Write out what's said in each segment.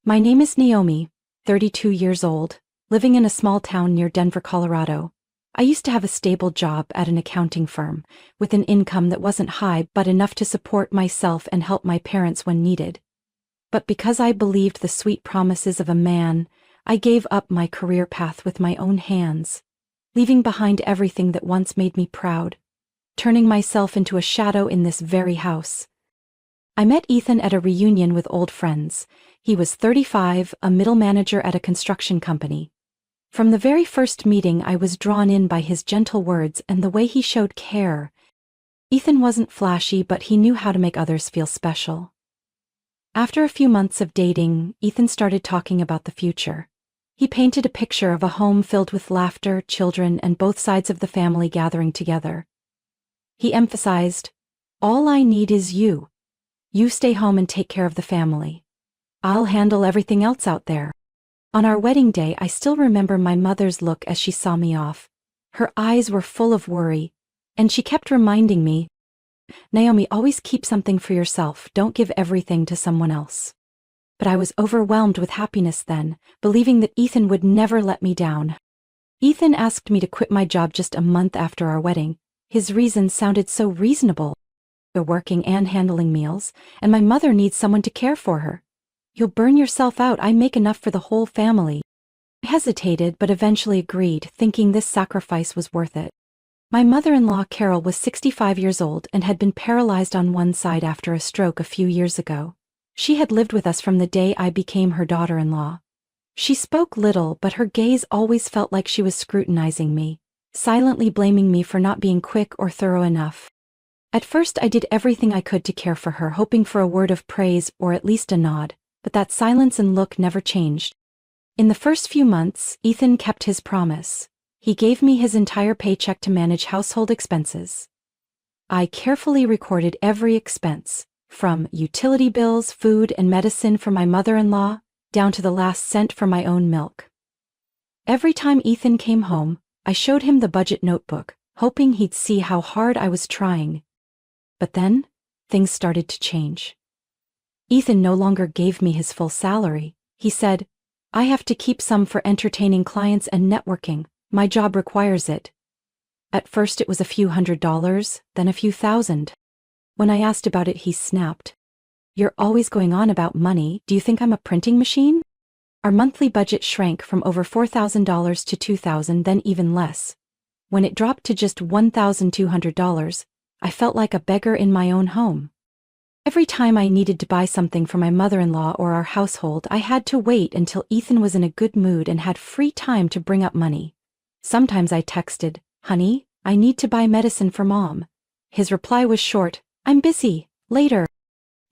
My name is Naomi, 32 years old, living in a small town near Denver, Colorado. I used to have a stable job at an accounting firm, with an income that wasn't high but enough to support myself and help my parents when needed. But because I believed the sweet promises of a man, I gave up my career path with my own hands, leaving behind everything that once made me proud, turning myself into a shadow in this very house. I met Ethan at a reunion with old friends. He was 35, a middle manager at a construction company. From the very first meeting, I was drawn in by his gentle words and the way he showed care. Ethan wasn't flashy, but he knew how to make others feel special. After a few months of dating, Ethan started talking about the future. He painted a picture of a home filled with laughter, children, and both sides of the family gathering together. He emphasized, "All I need is you. You stay home and take care of the family. I'll handle everything else out there." On our wedding day, I still remember my mother's look as she saw me off. Her eyes were full of worry, and she kept reminding me, "Naomi, always keep something for yourself, don't give everything to someone else." But I was overwhelmed with happiness then, believing that Ethan would never let me down. Ethan asked me to quit my job just a month after our wedding. His reasons sounded so reasonable. They're working and handling meals, and my mother needs someone to care for her. "You'll burn yourself out, I make enough for the whole family." I hesitated but eventually agreed, thinking this sacrifice was worth it. My mother-in-law Carol was 65 years old and had been paralyzed on one side after a stroke a few years ago. She had lived with us from the day I became her daughter-in-law. She spoke little, but her gaze always felt like she was scrutinizing me, silently blaming me for not being quick or thorough enough. At first I did everything I could to care for her, hoping for a word of praise or at least a nod, but that silence and look never changed. In the first few months, Ethan kept his promise. He gave me his entire paycheck to manage household expenses. I carefully recorded every expense, from utility bills, food, and medicine for my mother-in-law, down to the last cent for my own milk. Every time Ethan came home, I showed him the budget notebook, hoping he'd see how hard I was trying. But then, things started to change. Ethan no longer gave me his full salary. He said, "I have to keep some for entertaining clients and networking. My job requires it." At first it was a few $100s, then a few thousand. When I asked about it, he snapped, "You're always going on about money. Do you think I'm a printing machine?" Our monthly budget shrank from over $4,000 to $2,000, then even less. When it dropped to just $1,200, I felt like a beggar in my own home. Every time I needed to buy something for my mother-in-law or our household, I had to wait until Ethan was in a good mood and had free time to bring up money. Sometimes I texted, "Honey, I need to buy medicine for Mom." His reply was short, "I'm busy, later."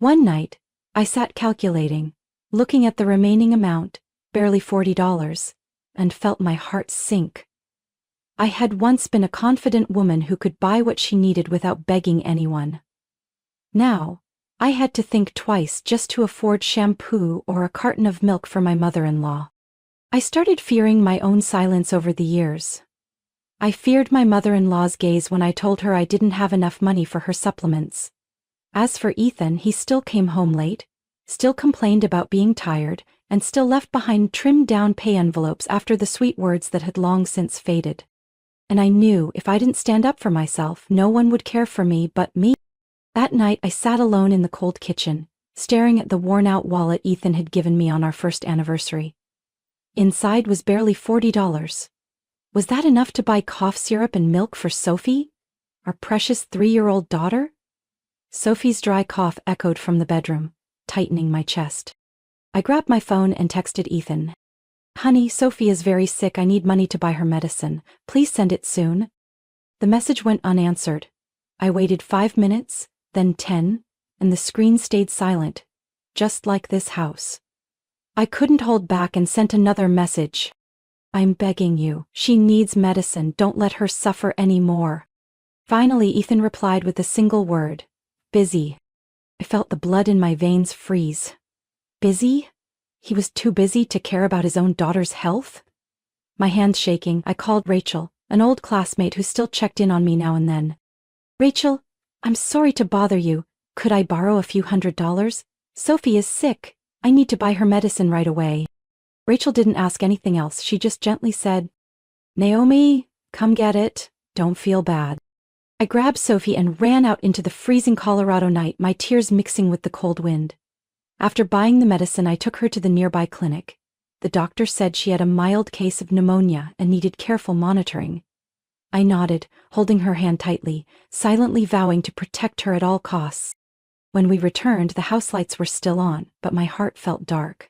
One night, I sat calculating, looking at the remaining amount, barely $40, and felt my heart sink. I had once been a confident woman who could buy what she needed without begging anyone. Now, I had to think twice just to afford shampoo or a carton of milk for my mother-in-law. I started fearing my own silence over the years. I feared my mother-in-law's gaze when I told her I didn't have enough money for her supplements. As for Ethan, he still came home late, still complained about being tired, and still left behind trimmed-down pay envelopes after the sweet words that had long since faded. And I knew if I didn't stand up for myself, no one would care for me but me. That night, I sat alone in the cold kitchen, staring at the worn-out wallet Ethan had given me on our first anniversary. Inside was barely $40. Was that enough to buy cough syrup and milk for Sophie, our precious 3-year-old daughter? Sophie's dry cough echoed from the bedroom, tightening my chest. I grabbed my phone and texted Ethan. "Honey, Sophie is very sick. I need money to buy her medicine. Please send it soon." The message went unanswered. I waited 5 minutes, then 10, and the screen stayed silent, just like this house. I couldn't hold back and sent another message. "I'm begging you. She needs medicine. Don't let her suffer any more." Finally, Ethan replied with a single word, "Busy." I felt the blood in my veins freeze. Busy? He was too busy to care about his own daughter's health? My hands shaking, I called Rachel, an old classmate who still checked in on me now and then. "Rachel, I'm sorry to bother you. Could I borrow a few $100s? Sophie is sick. I need to buy her medicine right away. Rachel didn't ask anything else, she just gently said, Naomi, come get it, don't feel bad. I grabbed Sophie and ran out into the freezing Colorado night, my tears mixing with the cold wind. After buying the medicine, I took her to the nearby clinic. The doctor said she had a mild case of pneumonia and needed careful monitoring. I nodded, holding her hand tightly, silently vowing to protect her at all costs. When we returned, the house lights were still on, but my heart felt dark.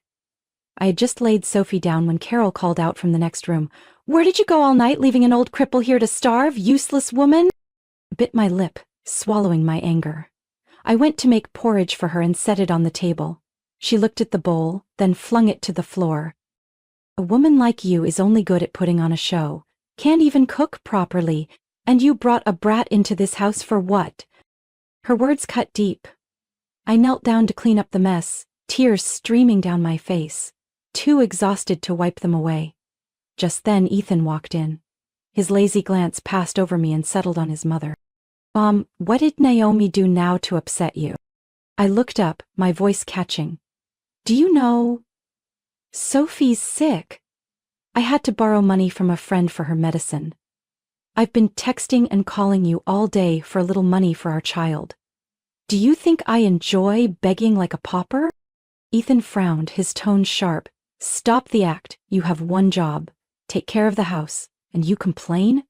I had just laid Sophie down when Carol called out from the next room. Where did you go all night, leaving an old cripple here to starve, useless woman? I bit my lip, swallowing my anger. I went to make porridge for her and set it on the table. She looked at the bowl, then flung it to the floor. A woman like you is only good at putting on a show, can't even cook properly, and you brought a brat into this house for what? Her words cut deep. I knelt down to clean up the mess, tears streaming down my face, too exhausted to wipe them away. Just then Ethan walked in. His lazy glance passed over me and settled on his mother. Mom, what did Naomi do now to upset you? I looked up, my voice catching. Do you know? Sophie's sick. I had to borrow money from a friend for her medicine. I've been texting and calling you all day for a little money for our child. Do you think I enjoy begging like a pauper? Ethan frowned, his tone sharp. Stop the act. You have one job. Take care of the house. And you complain?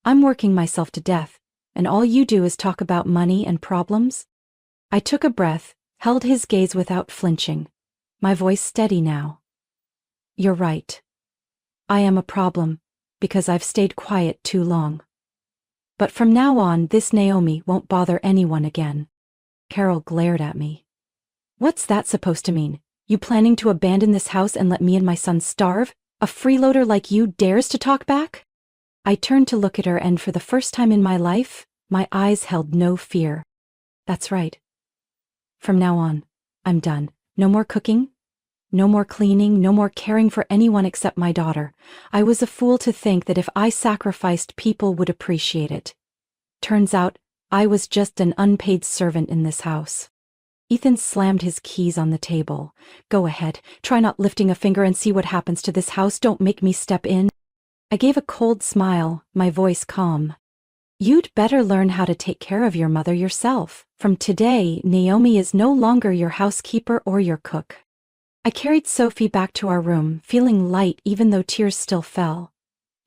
I'm working myself to death, and all you do is talk about money and problems? I took a breath, held his gaze without flinching. My voice steady now. You're right. I am a problem, because I've stayed quiet too long. But from now on, this Naomi won't bother anyone again. Carol glared at me. What's that supposed to mean? You planning to abandon this house and let me and my son starve? A freeloader like you dares to talk back? I turned to look at her, and for the first time in my life, my eyes held no fear. That's right. From now on, I'm done. No more cooking, no more cleaning, no more caring for anyone except my daughter. I was a fool to think that if I sacrificed, people would appreciate it. Turns out, I was just an unpaid servant in this house. Ethan slammed his keys on the table. Go ahead, try not lifting a finger and see what happens to this house. Don't make me step in. I gave a cold smile, my voice calm. You'd better learn how to take care of your mother yourself. From today, Naomi is no longer your housekeeper or your cook. I carried Sophie back to our room, feeling light even though tears still fell.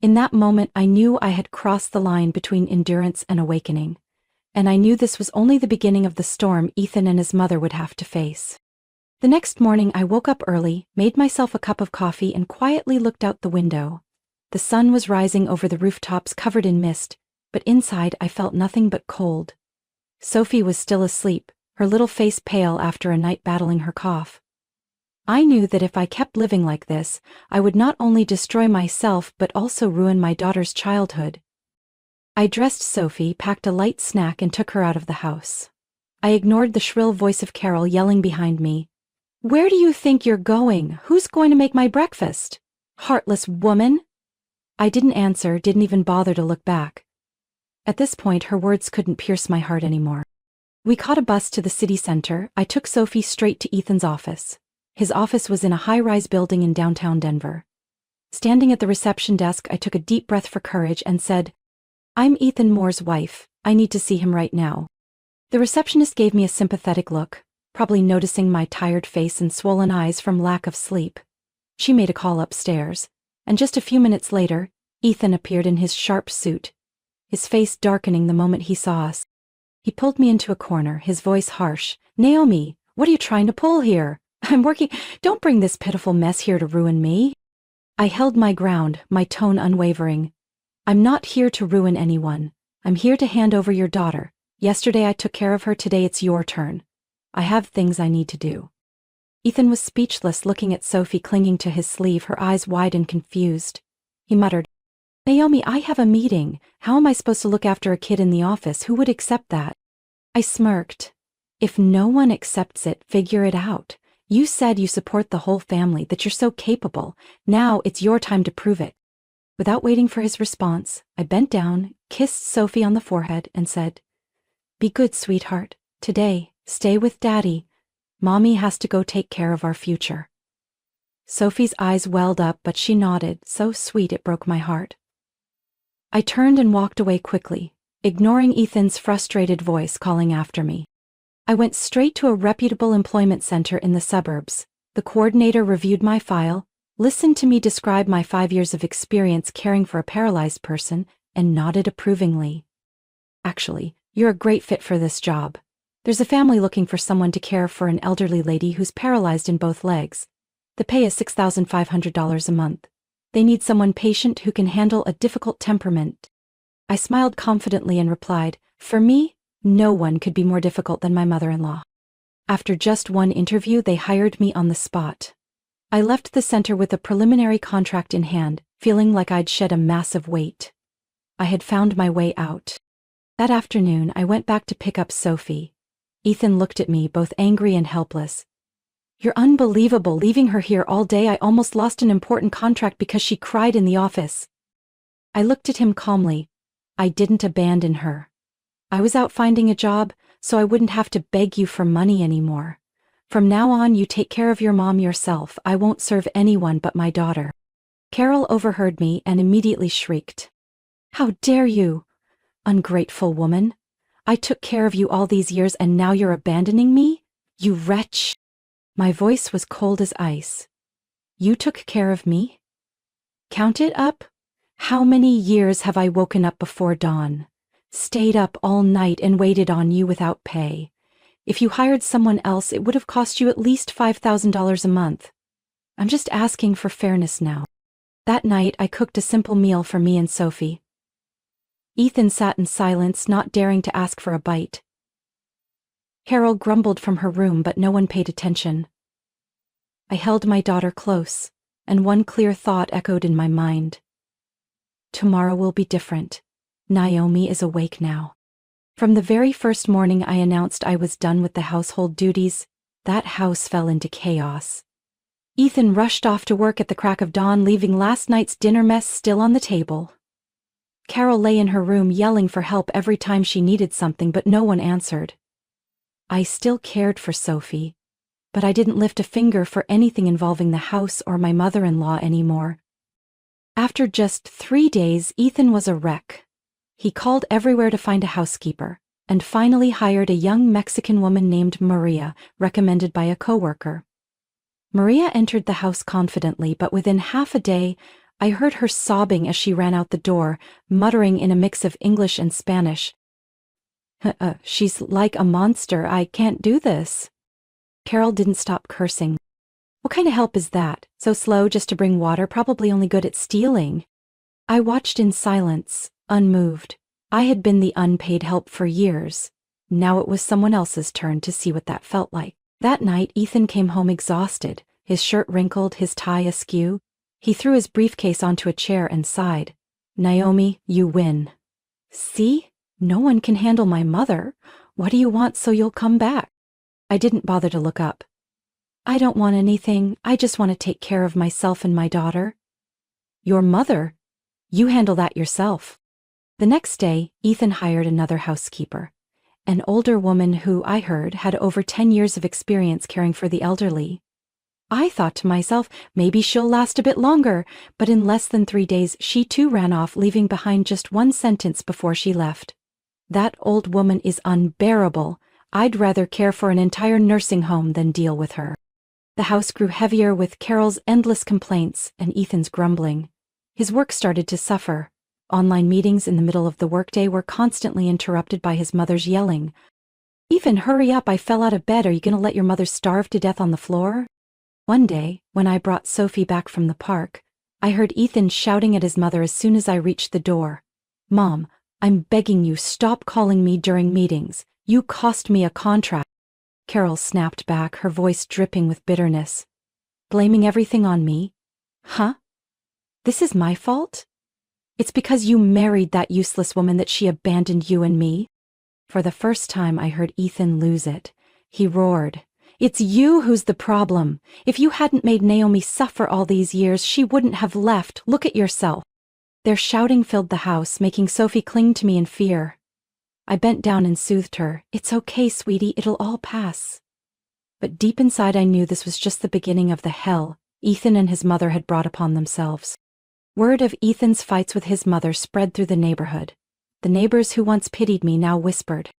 In that moment, I knew I had crossed the line between endurance and awakening. And I knew this was only the beginning of the storm Ethan and his mother would have to face. The next morning, I woke up early, made myself a cup of coffee, and quietly looked out the window. The sun was rising over the rooftops covered in mist, but inside I felt nothing but cold. Sophie was still asleep, her little face pale after a night battling her cough. I knew that if I kept living like this, I would not only destroy myself but also ruin my daughter's childhood. I dressed Sophie, packed a light snack, and took her out of the house. I ignored the shrill voice of Carol yelling behind me. Where do you think you're going? Who's going to make my breakfast? Heartless woman! I didn't answer, didn't even bother to look back. At this point, her words couldn't pierce my heart anymore. We caught a bus to the city center. I took Sophie straight to Ethan's office. His office was in a high-rise building in downtown Denver. Standing at the reception desk, I took a deep breath for courage and said, I'm Ethan Moore's wife. I need to see him right now. The receptionist gave me a sympathetic look, probably noticing my tired face and swollen eyes from lack of sleep. She made a call upstairs, and just a few minutes later, Ethan appeared in his sharp suit, his face darkening the moment he saw us. He pulled me into a corner, his voice harsh. Naomi, what are you trying to pull here? I'm working. Don't bring this pitiful mess here to ruin me. I held my ground, my tone unwavering. I'm not here to ruin anyone. I'm here to hand over your daughter. Yesterday I took care of her, today it's your turn. I have things I need to do. Ethan was speechless, looking at Sophie clinging to his sleeve, her eyes wide and confused. He muttered, Naomi, I have a meeting. How am I supposed to look after a kid in the office? Who would accept that? I smirked. If no one accepts it, figure it out. You said you support the whole family, that you're so capable. Now it's your time to prove it. Without waiting for his response, I bent down, kissed Sophie on the forehead, and said, Be good, sweetheart. Today, stay with Daddy. Mommy has to go take care of our future. Sophie's eyes welled up, but she nodded, so sweet it broke my heart. I turned and walked away quickly, ignoring Ethan's frustrated voice calling after me. I went straight to a reputable employment center in the suburbs. The coordinator reviewed my file, listened to me describe my 5 years of experience caring for a paralyzed person, and nodded approvingly. Actually, you're a great fit for this job. There's a family looking for someone to care for an elderly lady who's paralyzed in both legs. The pay is $6,500 a month. They need someone patient who can handle a difficult temperament. I smiled confidently and replied, for me, no one could be more difficult than my mother-in-law. After just one interview, they hired me on the spot. I left the center with a preliminary contract in hand, feeling like I'd shed a massive weight. I had found my way out. That afternoon, I went back to pick up Sophie. Ethan looked at me, both angry and helpless. You're unbelievable, leaving her here all day. I almost lost an important contract because she cried in the office. I looked at him calmly. I didn't abandon her. I was out finding a job, so I wouldn't have to beg you for money anymore. From now on, you take care of your mom yourself. I won't serve anyone but my daughter. Carol overheard me and immediately shrieked. How dare you? Ungrateful woman. I took care of you all these years and now you're abandoning me? You wretch. My voice was cold as ice. You took care of me? Count it up? How many years have I woken up before dawn, stayed up all night and waited on you without pay? If you hired someone else, it would have cost you at least $5,000 a month. I'm just asking for fairness now. That night, I cooked a simple meal for me and Sophie. Ethan sat in silence, not daring to ask for a bite. Carol grumbled from her room, but no one paid attention. I held my daughter close, and one clear thought echoed in my mind. Tomorrow will be different. Naomi is awake now. From the very first morning I announced I was done with the household duties, that house fell into chaos. Ethan rushed off to work at the crack of dawn, leaving last night's dinner mess still on the table. Carol lay in her room yelling for help every time she needed something, but no one answered. I still cared for Sophie, but I didn't lift a finger for anything involving the house or my mother-in-law anymore. After just 3 days, Ethan was a wreck. He called everywhere to find a housekeeper, and finally hired a young Mexican woman named Maria, recommended by a coworker. Maria entered the house confidently, but within half a day, I heard her sobbing as she ran out the door, muttering in a mix of English and Spanish. She's like a monster. I can't do this. Carol didn't stop cursing. What kind of help is that? So slow just to bring water, probably only good at stealing. I watched in silence, unmoved. I had been the unpaid help for years. Now it was someone else's turn to see what that felt like. That night, Ethan came home exhausted, his shirt wrinkled, his tie askew. He threw his briefcase onto a chair and sighed. Naomi, you win. See? No one can handle my mother. What do you want so you'll come back? I didn't bother to look up. I don't want anything. I just want to take care of myself and my daughter. Your mother? You handle that yourself. The next day, Ethan hired another housekeeper, an older woman who, I heard, had over 10 years of experience caring for the elderly. I thought to myself, maybe she'll last a bit longer, but in less than 3 days, she too ran off, leaving behind just one sentence before she left. That old woman is unbearable. I'd rather care for an entire nursing home than deal with her. The house grew heavier with Carol's endless complaints and Ethan's grumbling. His work started to suffer. Online meetings in the middle of the workday were constantly interrupted by his mother's yelling. Ethan, hurry up, I fell out of bed. Are you going to let your mother starve to death on the floor? One day, when I brought Sophie back from the park, I heard Ethan shouting at his mother as soon as I reached the door. Mom, I'm begging you, stop calling me during meetings. You cost me a contract. Carol snapped back, her voice dripping with bitterness. Blaming everything on me? Huh? This is my fault? It's because you married that useless woman that she abandoned you and me? For the first time, I heard Ethan lose it. He roared. It's you who's the problem. If you hadn't made Naomi suffer all these years, she wouldn't have left. Look at yourself. Their shouting filled the house, making Sophie cling to me in fear. I bent down and soothed her. It's okay, sweetie, it'll all pass. but deep inside I knew this was just the beginning of the hell Ethan and his mother had brought upon themselves. Word of Ethan's fights with his mother spread through the neighborhood. The neighbors who once pitied me now whispered.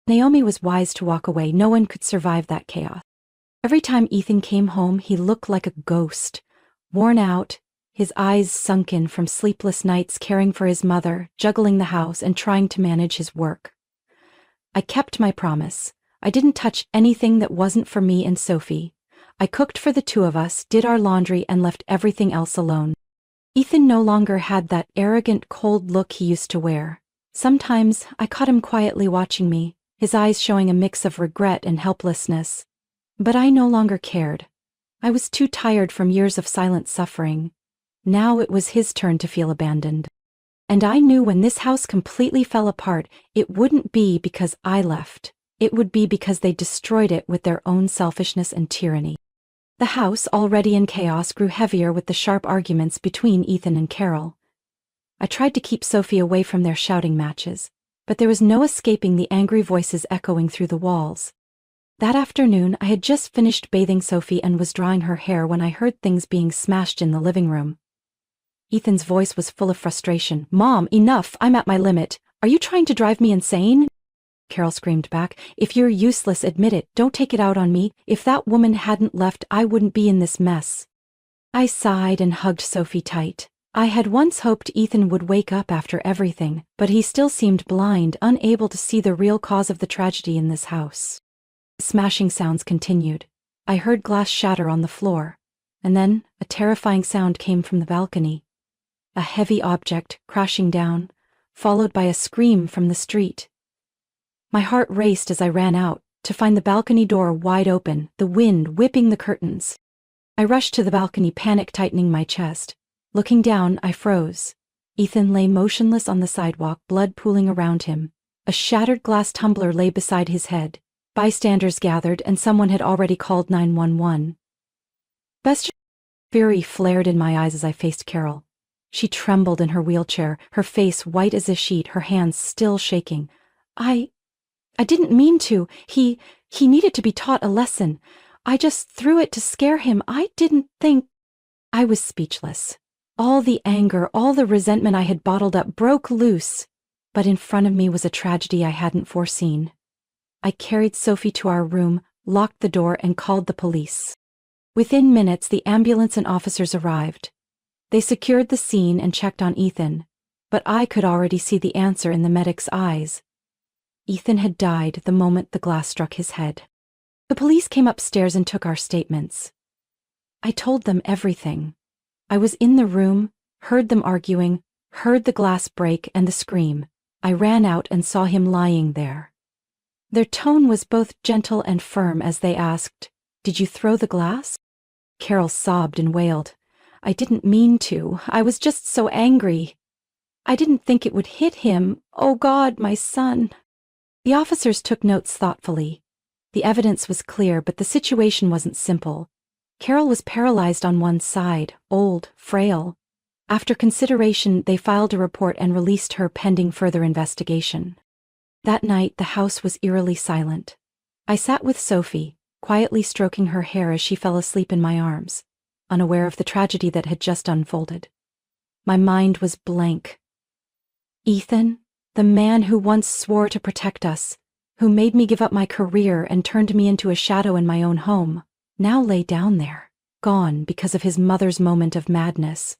Naomi was wise to walk away. No one could survive that chaos. Every time Ethan came home, he looked like a ghost, worn out, his eyes sunken from sleepless nights caring for his mother, juggling the house, and trying to manage his work. I kept my promise. I didn't touch anything that wasn't for me and Sophie. I cooked for the two of us, did our laundry, and left everything else alone. Ethan no longer had that arrogant, cold look he used to wear. Sometimes I caught him quietly watching me, his eyes showing a mix of regret and helplessness. But I no longer cared. I was too tired from years of silent suffering. Now it was his turn to feel abandoned. And I knew when this house completely fell apart, it wouldn't be because I left. It would be because they destroyed it with their own selfishness and tyranny. The house, already in chaos, grew heavier with the sharp arguments between Ethan and Carol. I tried to keep Sophie away from their shouting matches, but there was no escaping the angry voices echoing through the walls. That afternoon, I had just finished bathing Sophie and was drying her hair when I heard things being smashed in the living room. Ethan's voice was full of frustration. "Mom, enough! I'm at my limit. Are you trying to drive me insane?" Carol screamed back. "If you're useless, admit it. Don't take it out on me. If that woman hadn't left, I wouldn't be in this mess." I sighed and hugged Sophie tight. I had once hoped Ethan would wake up after everything, but he still seemed blind, unable to see the real cause of the tragedy in this house. Smashing sounds continued. I heard glass shatter on the floor, and then a terrifying sound came from the balcony. A heavy object crashing down, followed by a scream from the street. My heart raced as I ran out, to find the balcony door wide open, the wind whipping the curtains. I rushed to the balcony, panic tightening my chest. Looking down, I froze. Ethan lay motionless on the sidewalk, blood pooling around him. A shattered glass tumbler lay beside his head. Bystanders gathered, and someone had already called 911. Bestial fury flared in my eyes as I faced Carol. She trembled in her wheelchair, her face white as a sheet, her hands still shaking. I didn't mean to. He needed to be taught a lesson. I just threw it to scare him. I didn't think. I was speechless. All the anger, all the resentment I had bottled up broke loose. But in front of me was a tragedy I hadn't foreseen. I carried Sophie to our room, locked the door, and called the police. Within minutes, the ambulance and officers arrived. They secured the scene and checked on Ethan, but I could already see the answer in the medic's eyes. Ethan had died the moment the glass struck his head. The police came upstairs and took our statements. I told them everything. I was in the room, heard them arguing, heard the glass break and the scream. I ran out and saw him lying there. Their tone was both gentle and firm as they asked, "Did you throw the glass?" Carol sobbed and wailed. "I didn't mean to. I was just so angry. I didn't think it would hit him. Oh God, my son." The officers took notes thoughtfully. The evidence was clear, but the situation wasn't simple. Carol was paralyzed on one side, old, frail. After consideration, they filed a report and released her pending further investigation. That night, the house was eerily silent. I sat with Sophie, quietly stroking her hair as she fell asleep in my arms, unaware of the tragedy that had just unfolded. My mind was blank. Ethan, the man who once swore to protect us, who made me give up my career and turned me into a shadow in my own home, now lay down there, gone because of his mother's moment of madness.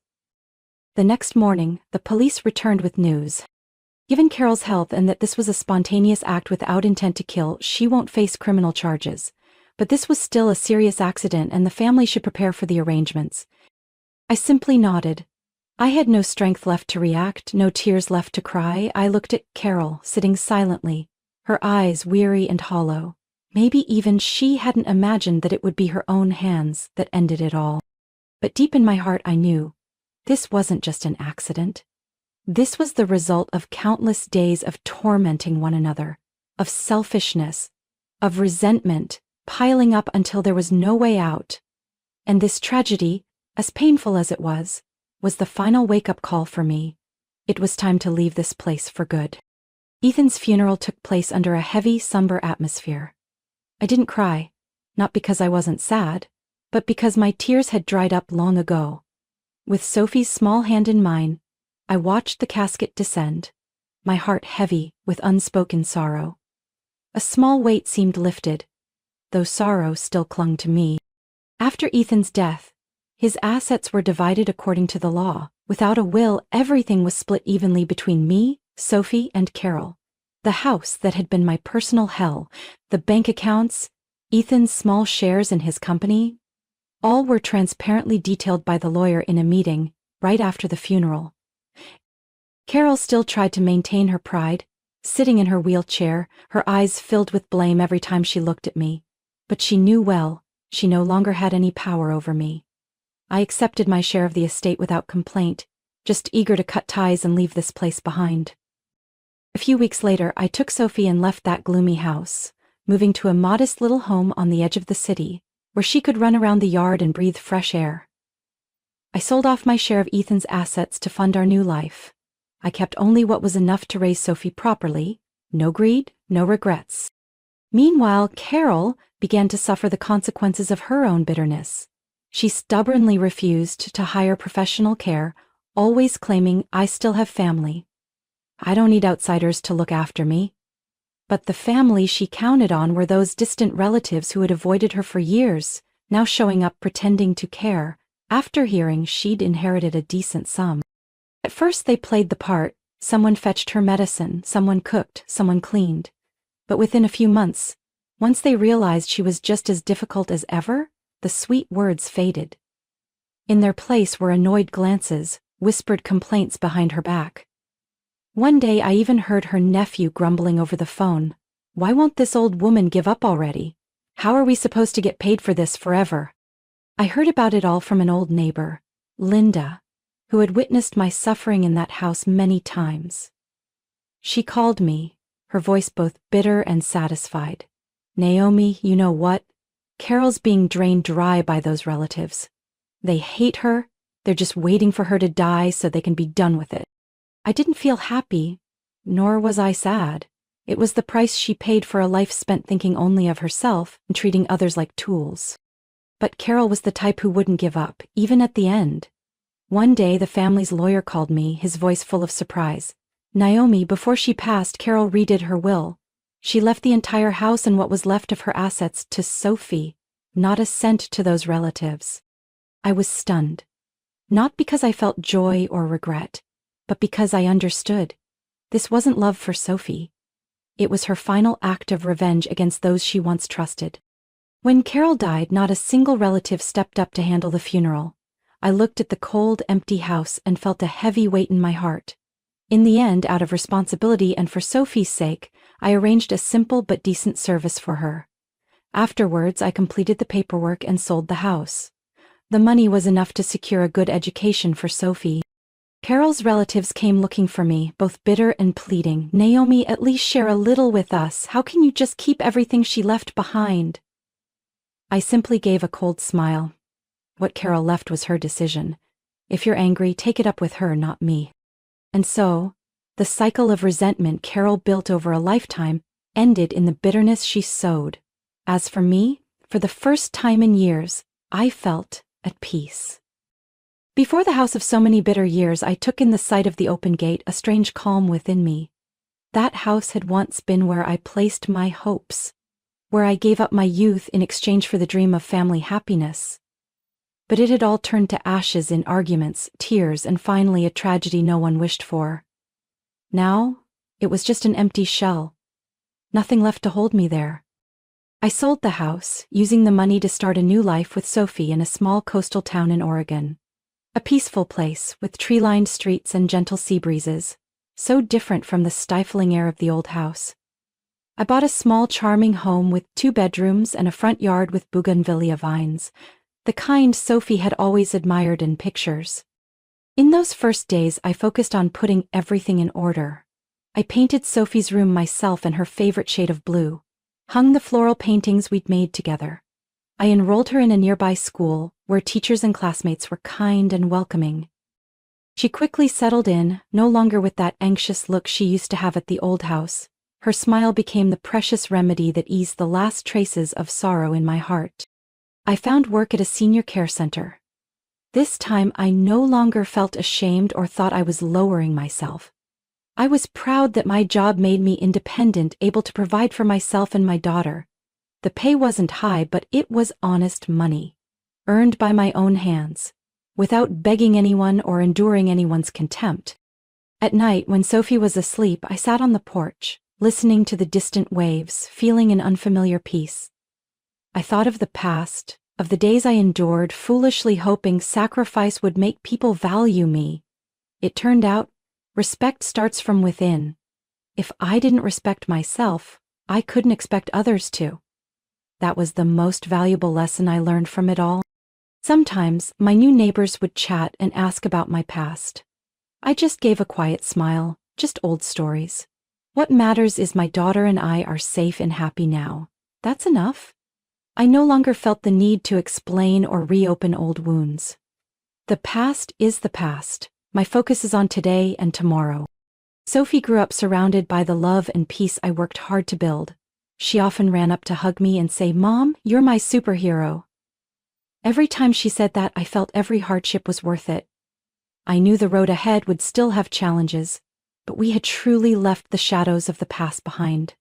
The next morning, the police returned with news. Given Carol's health and that this was a spontaneous act without intent to kill, she won't face criminal charges. But this was still a serious accident and the family should prepare for the arrangements. I simply nodded. I had no strength left to react, no tears left to cry. I looked at Carol, sitting silently, her eyes weary and hollow. Maybe even she hadn't imagined that it would be her own hands that ended it all. But deep in my heart I knew, this wasn't just an accident. This was the result of countless days of tormenting one another, of selfishness, of resentment, piling up until there was no way out. And this tragedy, as painful as it was the final wake-up call for me. It was time to leave this place for good. Ethan's funeral took place under a heavy, somber atmosphere. I didn't cry, not because I wasn't sad, but because my tears had dried up long ago. With Sophie's small hand in mine, I watched the casket descend, my heart heavy with unspoken sorrow. A small weight seemed lifted, though sorrow still clung to me. After Ethan's death, his assets were divided according to the law. Without a will, everything was split evenly between me, Sophie, and Carol. The house that had been my personal hell, the bank accounts, Ethan's small shares in his company, all were transparently detailed by the lawyer in a meeting right after the funeral. Carol still tried to maintain her pride, sitting in her wheelchair, her eyes filled with blame every time she looked at me. But she knew well, she no longer had any power over me. I accepted my share of the estate without complaint, just eager to cut ties and leave this place behind. A few weeks later, I took Sophie and left that gloomy house, moving to a modest little home on the edge of the city, where she could run around the yard and breathe fresh air. I sold off my share of Ethan's assets to fund our new life. I kept only what was enough to raise Sophie properly, no greed, no regrets. Meanwhile, Carol began to suffer the consequences of her own bitterness. She stubbornly refused to hire professional care, always claiming I still have family. I don't need outsiders to look after me. But the family she counted on were those distant relatives who had avoided her for years, now showing up pretending to care, after hearing she'd inherited a decent sum. At first they played the part, someone fetched her medicine, someone cooked, someone cleaned. But within a few months, once they realized she was just as difficult as ever, the sweet words faded. In their place were annoyed glances, whispered complaints behind her back. One day I even heard her nephew grumbling over the phone. "Why won't this old woman give up already? How are we supposed to get paid for this forever?" I heard about it all from an old neighbor, Linda, who had witnessed my suffering in that house many times. She called me, her voice both bitter and satisfied. "Naomi, you know what? Carol's being drained dry by those relatives. They hate her, they're just waiting for her to die so they can be done with it." I didn't feel happy, nor was I sad. It was the price she paid for a life spent thinking only of herself and treating others like tools. But Carol was the type who wouldn't give up, even at the end. One day the family's lawyer called me, his voice full of surprise. "Naomi, before she passed, Carol redid her will. She left the entire house and what was left of her assets to Sophie, not a cent to those relatives." I was stunned. Not because I felt joy or regret, but because I understood. This wasn't love for Sophie. It was her final act of revenge against those she once trusted. When Carol died, not a single relative stepped up to handle the funeral. I looked at the cold, empty house and felt a heavy weight in my heart. In the end, out of responsibility and for Sophie's sake, I arranged a simple but decent service for her. Afterwards, I completed the paperwork and sold the house. The money was enough to secure a good education for Sophie. Carol's relatives came looking for me, both bitter and pleading. "Naomi, at least share a little with us. How can you just keep everything she left behind?" I simply gave a cold smile. What Carol left was her decision. If you're angry, take it up with her, not me. And so, the cycle of resentment Carol built over a lifetime ended in the bitterness she sowed. As for me, for the first time in years, I felt at peace. Before the house of so many bitter years, I took in the sight of the open gate, a strange calm within me. That house had once been where I placed my hopes, where I gave up my youth in exchange for the dream of family happiness. But it had all turned to ashes in arguments, tears, and finally a tragedy no one wished for. Now, it was just an empty shell. Nothing left to hold me there. I sold the house, using the money to start a new life with Sophie in a small coastal town in Oregon. A peaceful place with tree-lined streets and gentle sea breezes, so different from the stifling air of the old house. I bought a small, charming home with 2 bedrooms and a front yard with bougainvillea vines, the kind Sophie had always admired in pictures. In those first days, I focused on putting everything in order. I painted Sophie's room myself in her favorite shade of blue, hung the floral paintings we'd made together. I enrolled her in a nearby school where teachers and classmates were kind and welcoming. She quickly settled in, no longer with that anxious look she used to have at the old house, Her smile became the precious remedy that eased the last traces of sorrow in my heart. I found work at a senior care center. This time I no longer felt ashamed or thought I was lowering myself. I was proud that my job made me independent, able to provide for myself and my daughter. The pay wasn't high, but it was honest money, earned by my own hands, without begging anyone or enduring anyone's contempt. At night, when Sophie was asleep, I sat on the porch, listening to the distant waves, feeling an unfamiliar peace. I thought of the past, of the days I endured, foolishly hoping sacrifice would make people value me. It turned out, respect starts from within. If I didn't respect myself, I couldn't expect others to. That was the most valuable lesson I learned from it all. Sometimes, my new neighbors would chat and ask about my past. I just gave a quiet smile, just old stories. What matters is my daughter and I are safe and happy now. That's enough. I no longer felt the need to explain or reopen old wounds. The past is the past. My focus is on today and tomorrow. Sophie grew up surrounded by the love and peace I worked hard to build. She often ran up to hug me and say, "Mom, you're my superhero." Every time she said that, I felt every hardship was worth it. I knew the road ahead would still have challenges, but we had truly left the shadows of the past behind.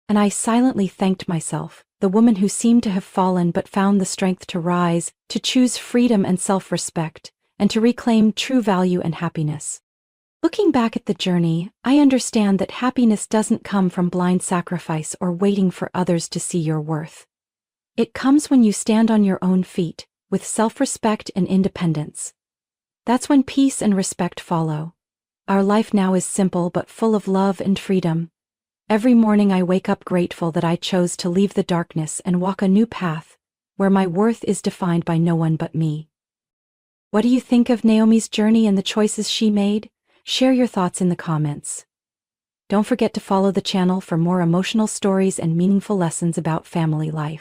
And I silently thanked myself, the woman who seemed to have fallen but found the strength to rise, to choose freedom and self-respect, and to reclaim true value and happiness. Looking back at the journey, I understand that happiness doesn't come from blind sacrifice or waiting for others to see your worth. It comes when you stand on your own feet, with self-respect and independence. That's when peace and respect follow. Our life now is simple but full of love and freedom. Every morning I wake up grateful that I chose to leave the darkness and walk a new path, where my worth is defined by no one but me. What do you think of Naomi's journey and the choices she made? Share your thoughts in the comments. Don't forget to follow the channel for more emotional stories and meaningful lessons about family life.